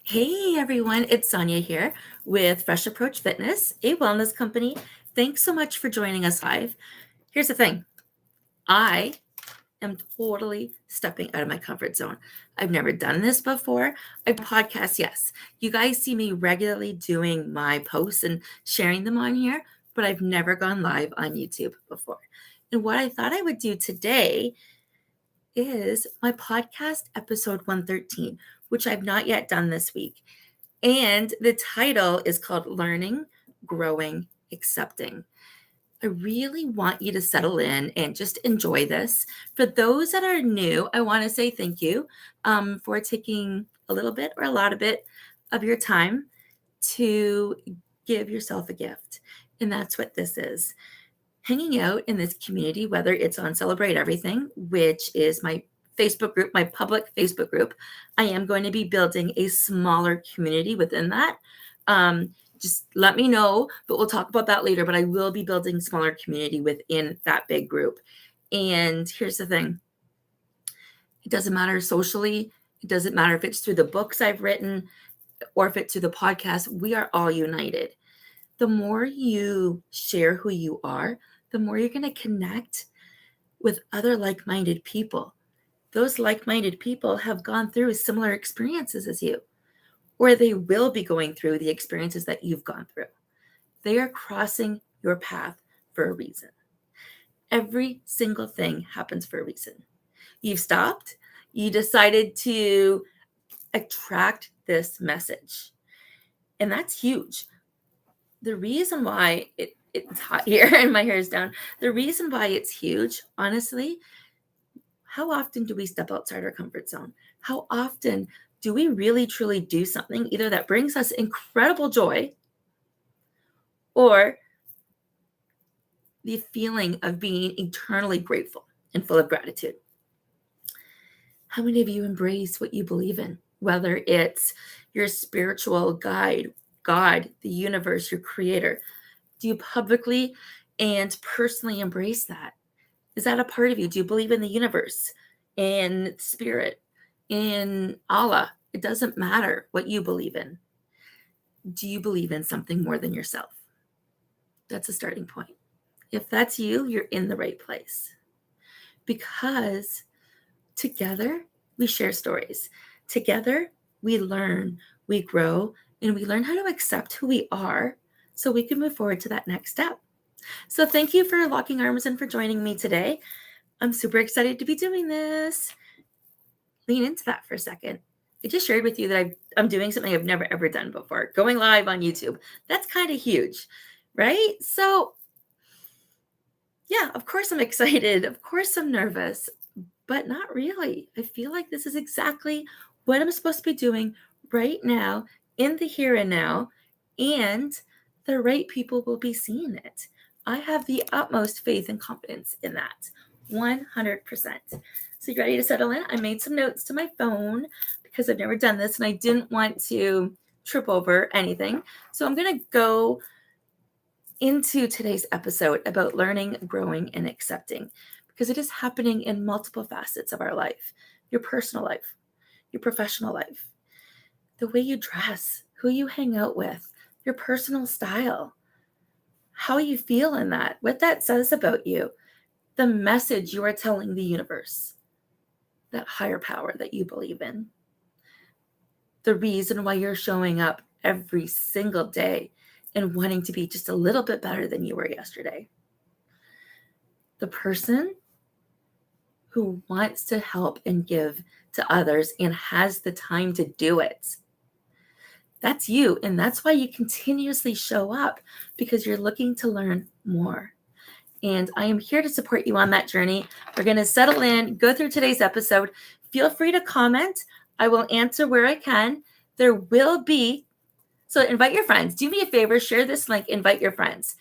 Hey everyone, it's Sonya here with Fresh Approach Fitness, a wellness company. Thanks so much for joining us live. Here's the thing, I am totally stepping out of my comfort zone. I've never done this before. I podcast, yes. You guys see me regularly doing my posts and sharing them on here, but I've never gone live on YouTube before. And what I thought I would do today is my podcast episode 113, which I've not yet done this week. And the title is called Learning, Growing, Accepting. I really want you to settle in and just enjoy this. For those that are new, I want to say thank you for taking a little bit or a lot of it of your time to give yourself a gift. And that's what this is. Hanging out in this community, whether it's on Celebrate Everything, which is my Facebook group, my public Facebook group. I am going to be building a smaller community within that. Just let me know, but we'll talk about that later. But I will be building a smaller community within that big group. And here's the thing. It doesn't matter socially. It doesn't matter if it's through the books I've written or if it's through the podcast. We are all united. The more you share who you are, the more you're going to connect with other like-minded people. Those like-minded people have gone through similar experiences as you, or they will be going through the experiences that you've gone through. They are crossing your path for a reason. Every single thing happens for a reason. You've stopped. You decided to attract this message. And that's huge. The reason why it's hot here and my hair is down, the reason why it's huge, honestly, how often do we step outside our comfort zone? How often do we really truly do something either that brings us incredible joy or the feeling of being eternally grateful and full of gratitude? How many of you embrace what you believe in, whether it's your spiritual guide, God, the universe, your creator? Do you publicly and personally embrace that? Is that a part of you? Do you believe in the universe, in spirit, in Allah? It doesn't matter what you believe in. Do you believe in something more than yourself? That's a starting point. If that's you, you're in the right place. Because together, we share stories. Together, we learn, we grow, and we learn how to accept who we are so we can move forward to that next step. So thank you for locking arms and for joining me today. I'm super excited to be doing this. Lean into that for a second. I just shared with you that I'm doing something I've never, ever done before, going live on YouTube. That's kind of huge, right? So yeah, of course I'm excited. Of course I'm nervous, but not really. I feel like this is exactly what I'm supposed to be doing right now in the here and now, and the right people will be seeing it. I have the utmost faith and confidence in that, 100%. So you ready to settle in? I made some notes to my phone because I've never done this and I didn't want to trip over anything. So I'm going to go into today's episode about learning, growing, and accepting because it is happening in multiple facets of our life, your personal life, your professional life, the way you dress, who you hang out with, your personal style, how you feel in that, what that says about you, the message you are telling the universe, that higher power that you believe in, the reason why you're showing up every single day and wanting to be just a little bit better than you were yesterday. The person who wants to help and give to others and has the time to do it. That's you. And that's why you continuously show up, because you're looking to learn more. And I am here to support you on that journey. We're going to settle in, go through today's episode. Feel free to comment. I will answer where I can. There will be, so invite your friends. Do me a favor, share this link, invite your friends.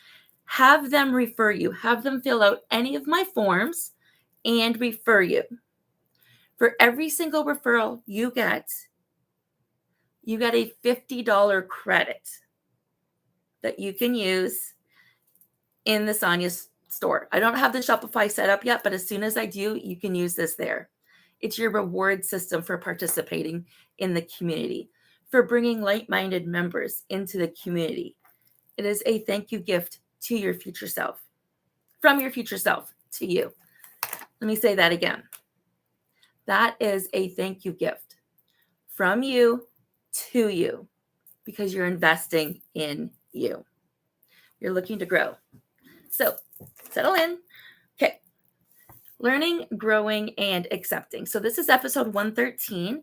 Have them refer you. Have them fill out any of my forms and refer you. For every single referral you get a $50 credit that you can use in the Sonya store. I don't have the Shopify set up yet, but as soon as I do, you can use this there. It's your reward system for participating in the community. for bringing like-minded members into the community. It is a thank you gift to your future self, from your future self to you. Let me say that again. That is a thank you gift from you to you, because you're investing in you. You're looking to grow. So settle in. Okay. Learning, growing, and accepting. So this is episode 113.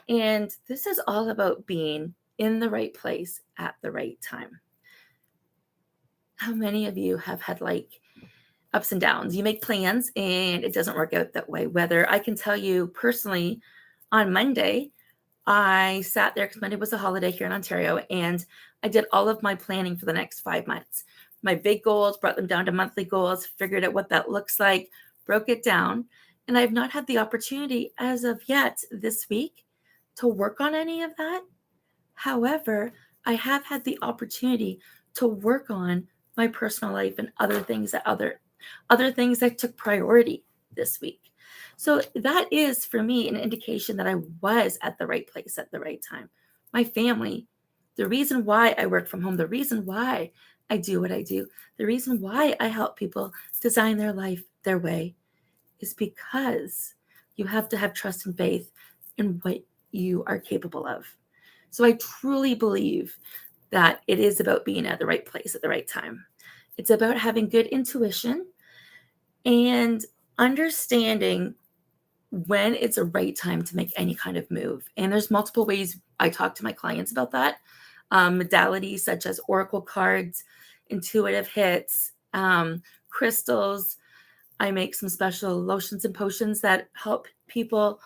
And this is all about being in the right place at the right time. How many of you have had like ups and downs? You make plans and it doesn't work out that way. Whether I can tell you personally, on Monday, I sat there because Monday was a holiday here in Ontario, and I did all of my planning for the next 5 months. My big goals, brought them down to monthly goals, figured out what that looks like, broke it down. And I've not had the opportunity as of yet this week to work on any of that. However, I have had the opportunity to work on my personal life and other things that took priority this week. So that is, for me, an indication that I was at the right place at the right time. My family, the reason why I work from home, the reason why I do what I do, the reason why I help people design their life their way is because you have to have trust and faith in what you are capable of. So I truly believe that it is about being at the right place at the right time. It's about having good intuition and understanding when it's a right time to make any kind of move. And there's multiple ways I talk to my clients about that. Modalities such as oracle cards, intuitive hits, crystals. I make some special lotions and potions that help people,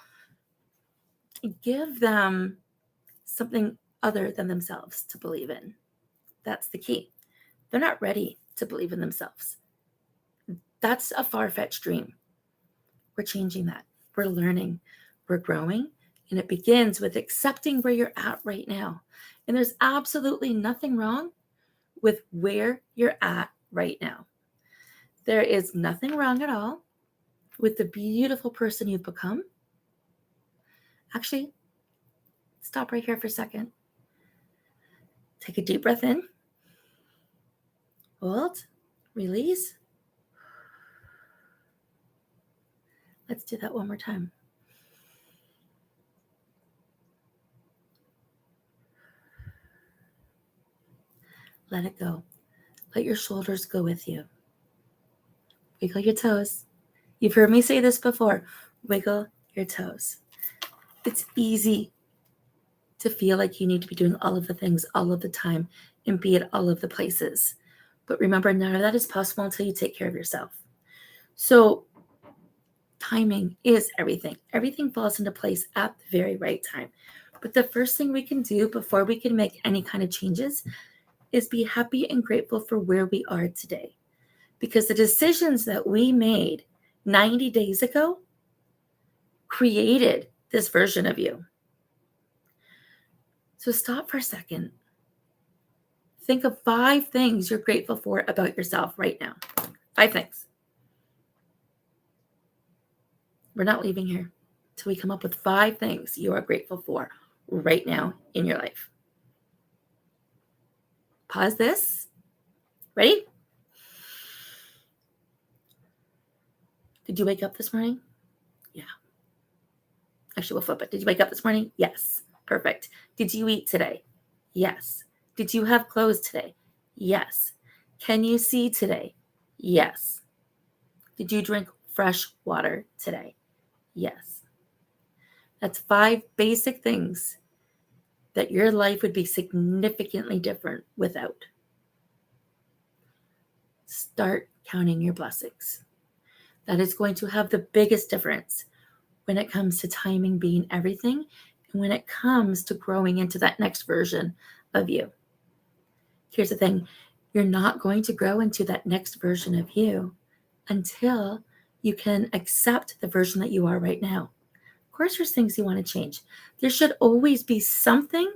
give them something other than themselves to believe in. That's the key. They're not ready to believe in themselves. That's a far-fetched dream. We're changing that. We're learning. We're growing. And it begins with accepting where you're at right now. And there's absolutely nothing wrong with where you're at right now. There is nothing wrong at all with the beautiful person you've become. Actually, stop right here for a second. Take a deep breath in. Hold. Release. Let's do that one more time. Let it go. Let your shoulders go with you. Wiggle your toes. You've heard me say this before. Wiggle your toes. It's easy to feel like you need to be doing all of the things all of the time and be at all of the places. But remember, none of that is possible until you take care of yourself. So timing is everything. Everything falls into place at the very right time. But the first thing we can do before we can make any kind of changes is be happy and grateful for where we are today. Because the decisions that we made 90 days ago created this version of you. So stop for a second. Think of 5 things you're grateful for about yourself right now. 5 things. We're not leaving here till we come up with 5 things you are grateful for right now in your life. Pause this. Ready? Did you wake up this morning? Yeah. Actually, we'll flip it. Did you wake up this morning? Yes. Perfect. Did you eat today? Yes. Did you have clothes today? Yes. Can you see today? Yes. Did you drink fresh water today? Yes. That's 5 basic things that your life would be significantly different without. Start counting your blessings. That is going to have the biggest difference when it comes to timing being everything and when it comes to growing into that next version of you. Here's the thing. You're not going to grow into that next version of you until you can accept the version that you are right now. Of course, there's things you want to change. There should always be something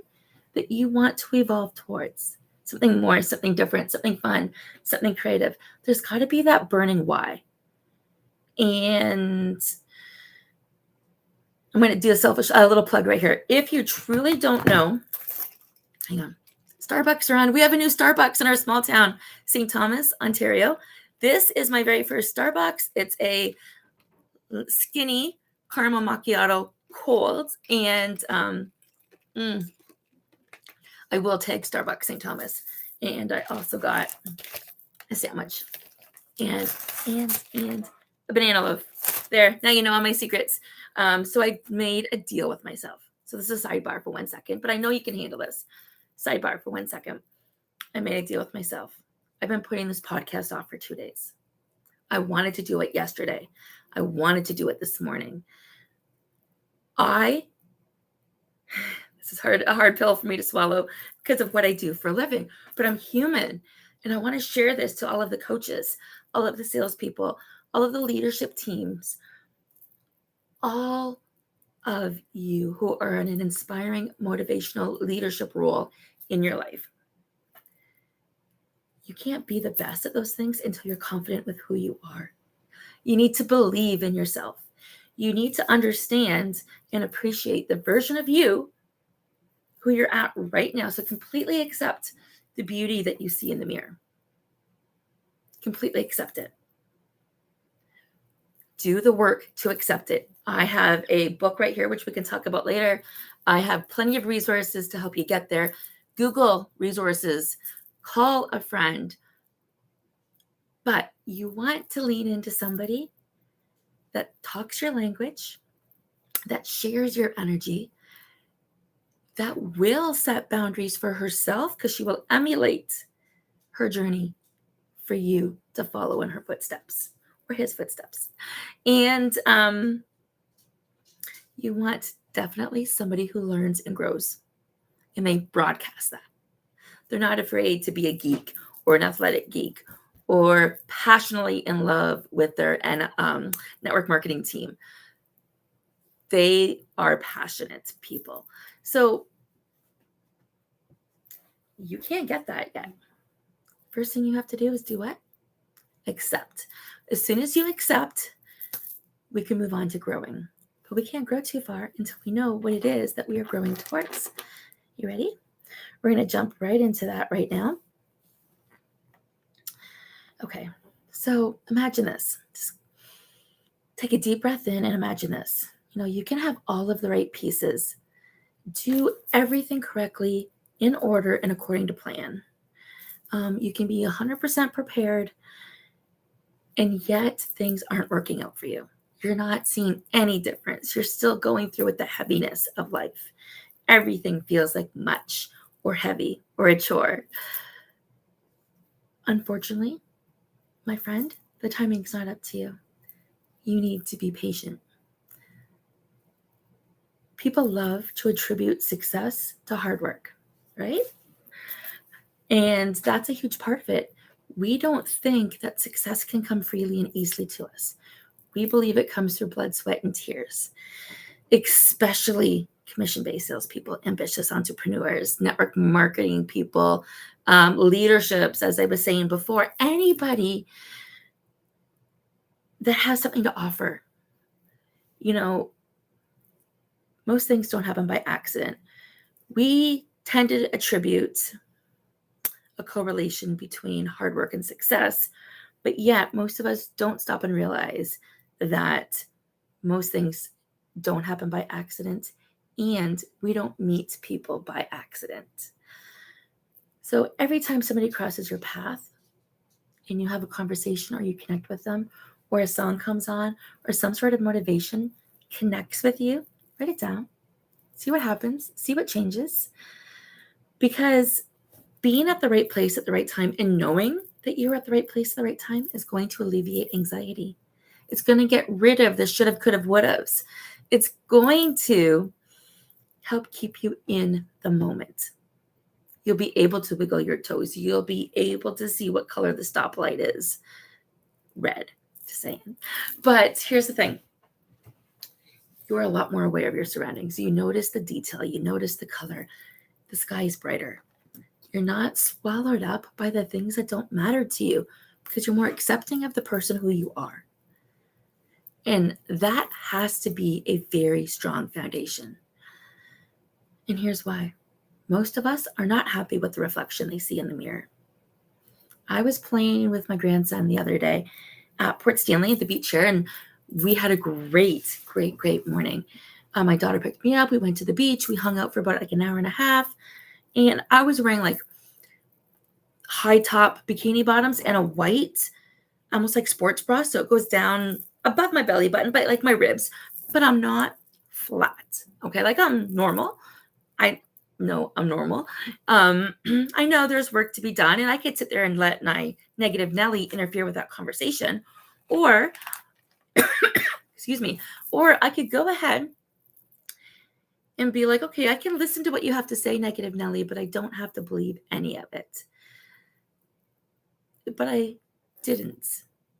that you want to evolve towards. Something more, something different, something fun, something creative. There's got to be that burning why. And I'm going to do a little plug right here. If you truly don't know Hang on. Starbucks are on. We have a new Starbucks in our small town, St. Thomas, Ontario. This is my very first Starbucks. It's a skinny caramel macchiato cold. And I will take Starbucks St. Thomas. And I also got a sandwich and a banana loaf. There, now you know all my secrets. So I made a deal with myself. So this is a sidebar for 1 second, but I know you can handle this. Sidebar for 1 second. I made a deal with myself. I've been putting this podcast off for 2 days. I wanted to do it yesterday. I wanted to do it this morning. This is a hard pill for me to swallow because of what I do for a living, but I'm human. And I want to share this to all of the coaches, all of the salespeople, all of the leadership teams, all of you who are in an inspiring, motivational leadership role in your life. You can't be the best at those things until you're confident with who you are. You need to believe in yourself. You need to understand and appreciate the version of you who you're at right now. So completely accept the beauty that you see in the mirror. Completely accept it. Do the work to accept it. I have a book right here, which we can talk about later. I have plenty of resources to help you get there. Google resources, call a friend. But you want to lean into somebody that talks your language, that shares your energy, that will set boundaries for herself because she will emulate her journey for you to follow in her footsteps or his footsteps. And you want definitely somebody who learns and grows, and they broadcast that. They're not afraid to be a geek or an athletic geek or passionately in love with their network marketing team. They are passionate people. So you can't get that yet. First thing you have to do is do what? Accept. As soon as you accept, we can move on to growing. But we can't grow too far until we know what it is that we are growing towards. You ready? We're going to jump right into that right now. Okay, so imagine this. Just take a deep breath in and imagine this. You can have all of the right pieces. Do everything correctly, in order, and according to plan. You can be 100% prepared, and yet things aren't working out for you. You're not seeing any difference. You're still going through with the heaviness of life. Everything feels like much or heavy or a chore. Unfortunately, my friend, the timing's not up to you. You need to be patient. People love to attribute success to hard work, right? And that's a huge part of it. We don't think that success can come freely and easily to us. We believe it comes through blood, sweat, and tears, especially commission-based salespeople, ambitious entrepreneurs, network marketing people, leaderships, as I was saying before, anybody that has something to offer. Most things don't happen by accident. We tend to attribute a correlation between hard work and success, but yet most of us don't stop and realize that most things don't happen by accident, and we don't meet people by accident. So every time somebody crosses your path and you have a conversation or you connect with them, or a song comes on, or some sort of motivation connects with you, write it down. See what happens. See what changes. Because being at the right place at the right time and knowing that you're at the right place at the right time is going to alleviate anxiety. It's going to get rid of the should have, could have, would haves. It's going to help keep you in the moment. You'll be able to wiggle your toes. You'll be able to see what color the stoplight is. Red, just saying. But here's the thing. You are a lot more aware of your surroundings. You notice the detail. You notice the color. The sky is brighter. You're not swallowed up by the things that don't matter to you because you're more accepting of the person who you are. And that has to be a very strong foundation. And here's why. Most of us are not happy with the reflection they see in the mirror. I was playing with my grandson the other day at Port Stanley at the beach here, and we had a great morning. My daughter picked me up. We went to the beach. We hung out for about like an hour and a half, and I was wearing like high top bikini bottoms and a white, almost like sports bra, so it goes down above my belly button, but like my ribs, but I'm not flat. Okay, like I'm normal. I know I'm normal. I know there's work to be done, and I could sit there and let my negative Nelly interfere with that conversation, or excuse me, or I could go ahead and be like, okay, I can listen to what you have to say, negative Nelly, but I don't have to believe any of it. But I didn't.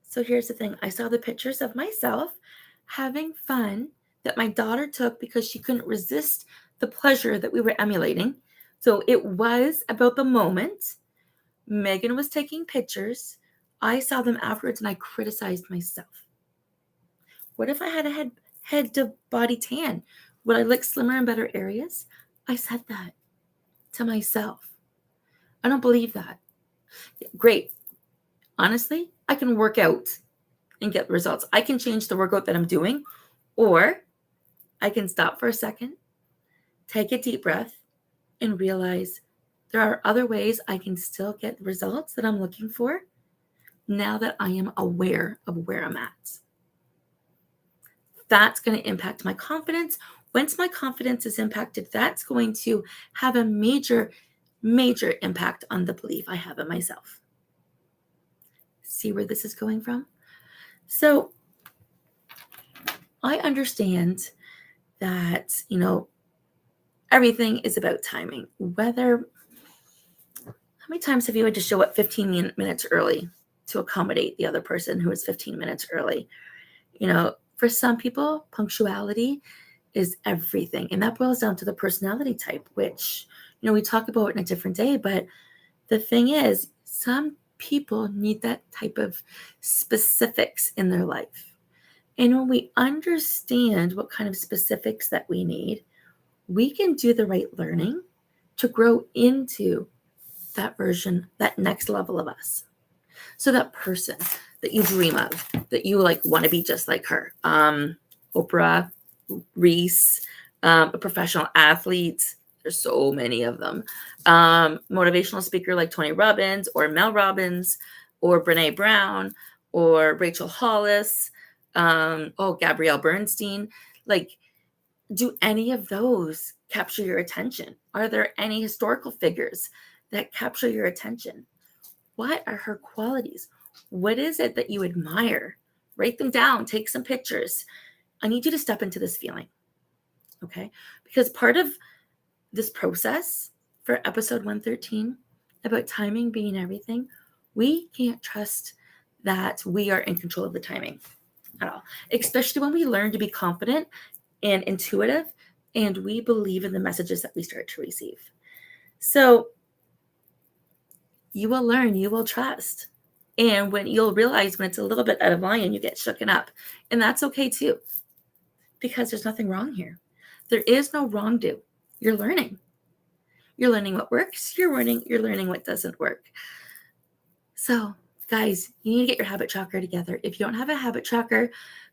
So here's the thing. I saw the pictures of myself having fun that my daughter took because she couldn't resist the pleasure that we were emulating. So it was about the moment. Megan was taking pictures. I saw them afterwards and I criticized myself. What if I had a head to body tan? Would I look slimmer in better areas? I said that to myself. I don't believe that. Great. Honestly, I can work out and get results. I can change the workout that I'm doing, or I can stop for a second, take a deep breath, and realize there are other ways I can still get results that I'm looking for now that I am aware of where I'm at. That's going to impact my confidence. Once my confidence is impacted, that's going to have a major impact on the belief I have in myself. See where this is going from? So I understand that, everything is about timing. How many times have you had to show up 15 minutes early to accommodate the other person who is 15 minutes early? For some people, punctuality is everything. And that boils down to the personality type, which, we talk about in a different day. But the thing is, some people need that type of specifics in their life. And when we understand what kind of specifics that we need, we can do the right learning to grow into that version, that next level of us. So that person that you dream of, that you want to be just like her, Oprah, Reese, a professional athlete. There's so many of them. Motivational speaker like Tony Robbins or Mel Robbins or Brene Brown or Rachel Hollis. Gabrielle Bernstein. Do any of those capture your attention? Are there any historical figures that capture your attention? What are her qualities? What is it that you admire? Write them down. Take some pictures. I need you to step into this feeling, okay? Because part of this process for episode 113 about timing being everything, we can't trust that we are in control of the timing at all, especially when we learn to be confident and intuitive and we believe in the messages that we start to receive. So you will learn, you will trust. And when you'll realize when it's a little bit out of line, you get shooken up. And that's okay too, because there's nothing wrong here. There is no wrong do. You're learning. You're learning what works. You're learning what doesn't work. So guys, you need to get your habit tracker together. If you don't have a habit tracker,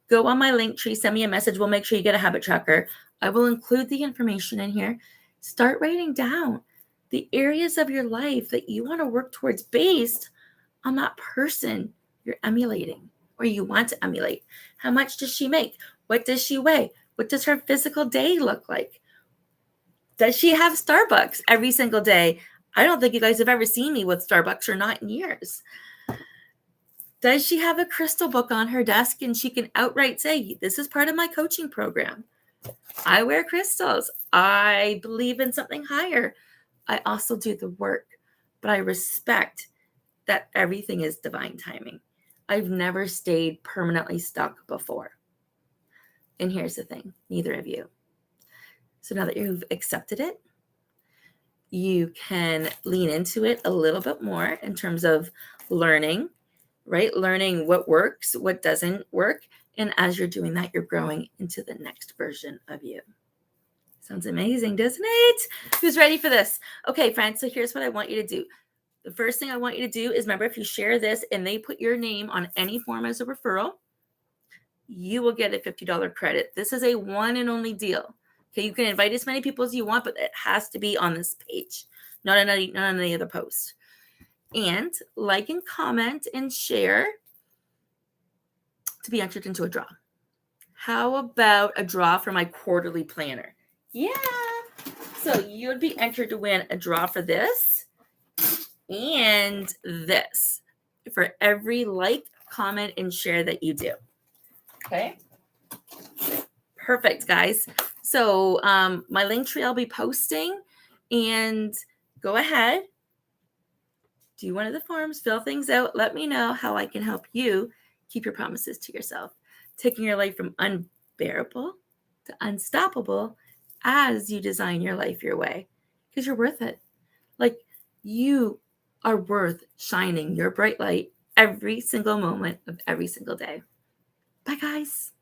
go on my link tree, send me a message. We'll make sure you get a habit tracker. I will include the information in here. Start writing down the areas of your life that you want to work towards based on that person you're emulating or you want to emulate. How much does she make? What does she weigh? What does her physical day look like? Does she have Starbucks every single day? I don't think you guys have ever seen me with Starbucks or not in years. Does she have a crystal book on her desk and she can outright say, this is part of my coaching program? I wear crystals. I believe in something higher. I also do the work, but I respect that everything is divine timing. I've never stayed permanently stuck before. And here's the thing, neither of you. So now that you've accepted it, you can lean into it a little bit more in terms of learning, right? Learning what works, what doesn't work. And as you're doing that, you're growing into the next version of you. Sounds amazing, doesn't it? Who's ready for this? Okay, friends, so here's what I want you to do. The first thing I want you to do is remember, if you share this and they put your name on any form as a referral, you will get a $50 credit. This is a one and only deal. Okay, you can invite as many people as you want, but it has to be on this page, not on any other post. And like and comment and share to be entered into a draw. How about a draw for my quarterly planner? Yeah. So you would be entered to win a draw for this and this for every like, comment, and share that you do. Okay. Perfect, guys. So my link tree I'll be posting, and go ahead, do one of the forms, fill things out. Let me know how I can help you keep your promises to yourself, taking your life from unbearable to unstoppable as you design your life your way, because you're worth it. Like, you are worth shining your bright light every single moment of every single day. Bye, guys.